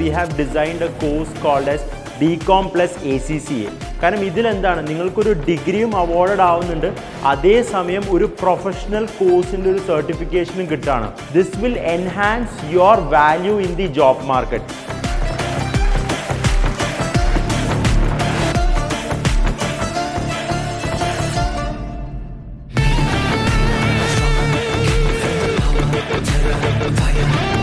we have designed a course called as BCom plus ACCA. കാരണം ഇതിലെന്താണ് നിങ്ങൾക്കൊരു ഡിഗ്രിയും awarded ആവുന്നുണ്ട്, അതേസമയം ഒരു പ്രൊഫഷണൽ കോഴ്സിൻ്റെ ഒരു സർട്ടിഫിക്കേഷനും കിട്ടുകയാണ്. This will enhance your value in the job market. Fire.